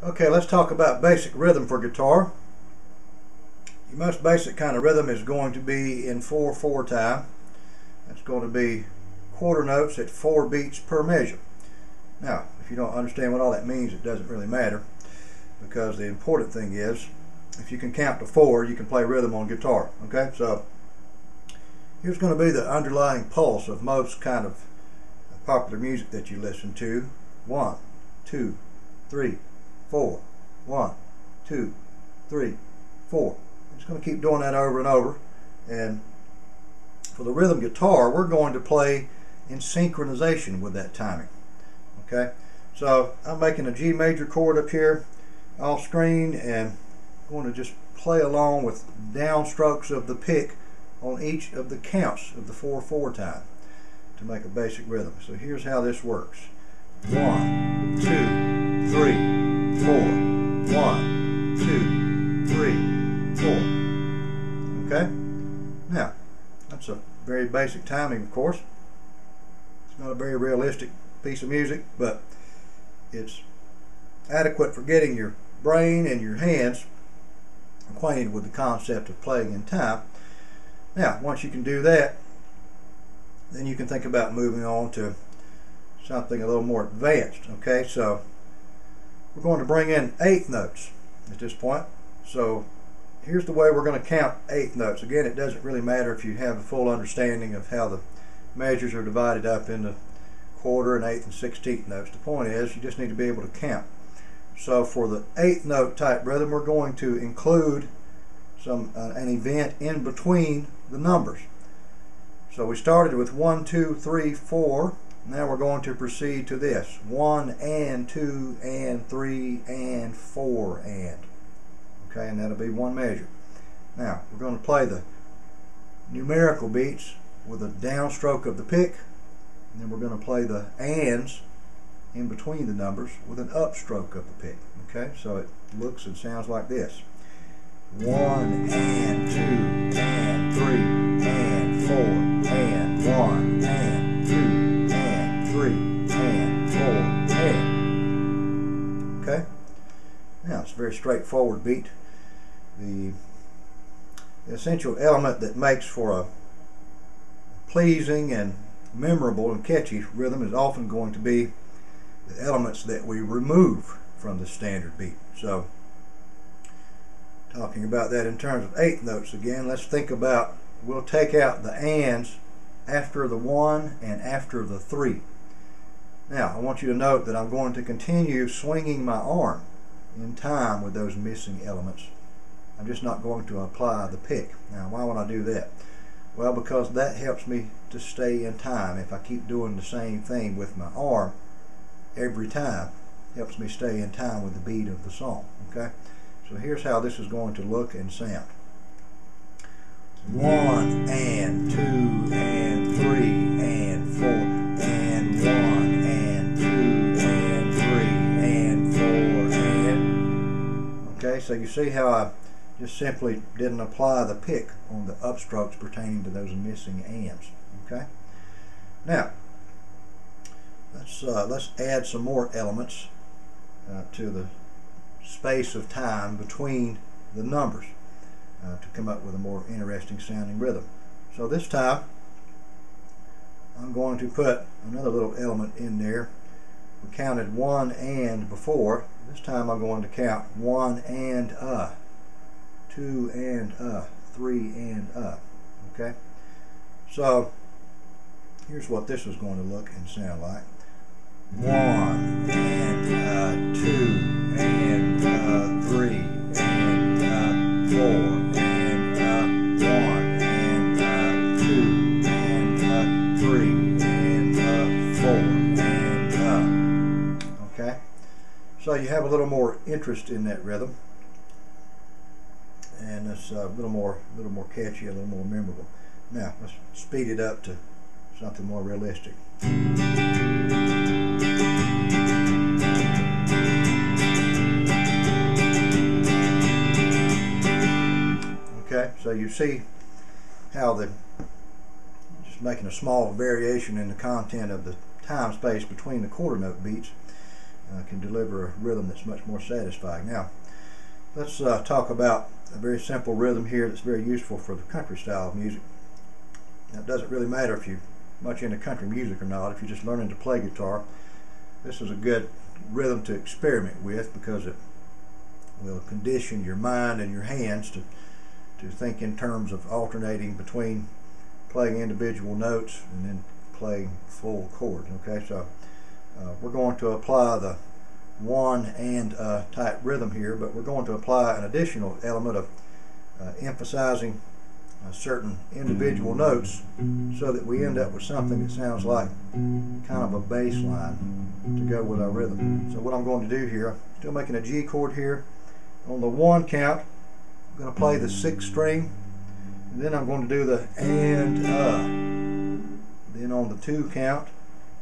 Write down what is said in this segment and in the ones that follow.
Okay, let's talk about basic rhythm for guitar. Your most basic kind of rhythm is going to be in 4/4 time. That's going to be quarter notes at 4 beats per measure. Now, if you don't understand what all that means, it doesn't really matter, because the important thing is, if you can count to 4, you can play rhythm on guitar. Okay, so here's going to be the underlying pulse of most kind of popular music that you listen to. 1, 2, 3, 4. 1, 2, 3, 4. I'm just going to keep doing that over and over. And for the rhythm guitar, we're going to play in synchronization with that timing. Okay, so I'm making a G major chord up here off screen, and I'm going to just play along with downstrokes of the pick on each of the counts of the 4/4 time to make a basic rhythm. So here's how this works. 1, 2, 3, 4. 1, 2, 3, 4. Okay? Now, that's a very basic timing, of course. It's not a very realistic piece of music, but it's adequate for getting your brain and your hands acquainted with the concept of playing in time. Now, once you can do that, then you can think about moving on to something a little more advanced. Okay, so we're going to bring in eighth notes at this point. So here's the way we're going to count eighth notes. Again, it doesn't really matter if you have a full understanding of how the measures are divided up into quarter and eighth and 16th notes. The point is, you just need to be able to count. So for the eighth note type rhythm, we're going to include an event in between the numbers. So we started with 1, 2, 3, 4. Now we're going to proceed to this: 1 and 2 and 3 and 4 and. Okay, and that'll be one measure. Now we're going to play the numerical beats with a downstroke of the pick, and then we're going to play the ands in between the numbers with an upstroke of the pick. Okay, so it looks and sounds like this: 1 and 2 and 3 and 4 and 1 and 2 and 3 and 4 and. Okay, now it's a very straightforward beat. The essential element that makes for a pleasing and memorable and catchy rhythm is often going to be the elements that we remove from the standard beat. So, talking about that in terms of eighth notes again, let's think about, we'll take out the ands after the 1 and after the 3. Now, I want you to note that I'm going to continue swinging my arm in time with those missing elements. I'm just not going to apply the pick. Now, why would I do that? Well, because that helps me to stay in time. If I keep doing the same thing with my arm every time, it helps me stay in time with the beat of the song. Okay? So here's how this is going to look and sound. 1 and 2 and 3 and 4 and 1 and 2 and 3 and 4 and. Okay, so you see how I just simply didn't apply the pick on the upstrokes pertaining to those missing ands. Okay. Now let's add some more elements to the space of time between the numbers to come up with a more interesting sounding rhythm. So this time I'm going to put another little element in there. We counted 1 and before. This time I'm going to count 1 and 2 and 3 and okay? So here's what this is going to look and sound like: 1 and 2 and 3 and 4 and 1 and 2 and 3 and 4 and okay? So you have a little more interest in that rhythm, and it's a little more catchy, a little more memorable. Now let's speed it up to something more realistic. Okay, so you see how just making a small variation in the content of the time space between the quarter note beats can deliver a rhythm that's much more satisfying. Now, let's talk about a very simple rhythm here that's very useful for the country style of music. Now, it doesn't really matter if you're much into country music or not. If you're just learning to play guitar, this is a good rhythm to experiment with, because it will condition your mind and your hands to think in terms of alternating between playing individual notes and then playing full chords. Okay, so we're going to apply the one and type rhythm here, but we're going to apply an additional element of emphasizing certain individual notes, so that we end up with something that sounds like kind of a bass line to go with our rhythm. So what I'm going to do here, I'm still making a G chord here. On the 1 count, I'm going to play the 6th string, and then I'm going to do the and Then on the 2 count,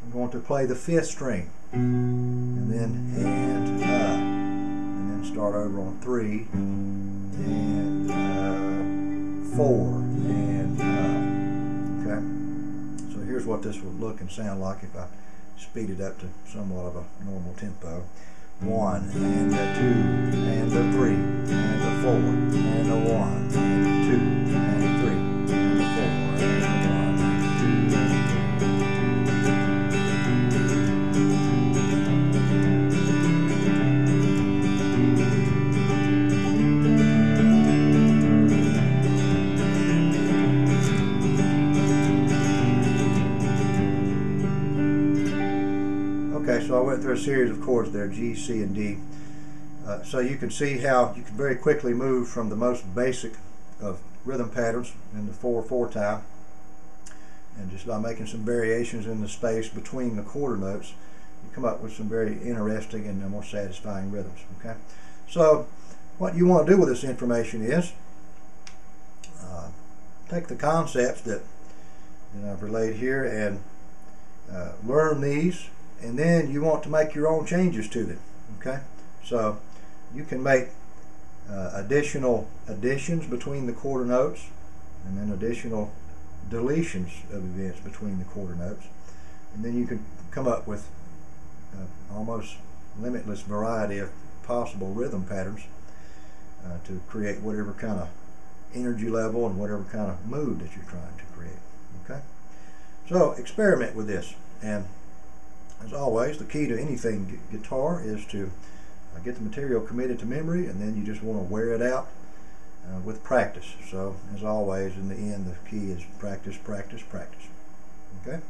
I'm going to play the 5th string, and then and then start over on 3 and 4 and okay. So here's what this would look and sound like if I speed it up to somewhat of a normal tempo. 1 and a 2 and a 3 and a 4 and a 1 and a 2 and a 3 and a 4 and a 1 and a 2. Okay, so I went through a series of chords there, G, C, and D. So you can see how you can very quickly move from the most basic of rhythm patterns in the 4/4 time, and just by making some variations in the space between the quarter notes, you come up with some very interesting and more satisfying rhythms. Okay, so what you want to do with this information is take the concepts that I've relayed here and learn these, and then you want to make your own changes to them. Okay, so you can make additional additions between the quarter notes, and then additional deletions of events between the quarter notes, and then you can come up with almost limitless variety of possible rhythm patterns to create whatever kind of energy level and whatever kind of mood that you're trying to create. Okay, so experiment with this, and as always, the key to anything guitar is to get the material committed to memory, and then you just want to wear it out with practice. So as always, in the end, the key is practice, practice, practice. Okay.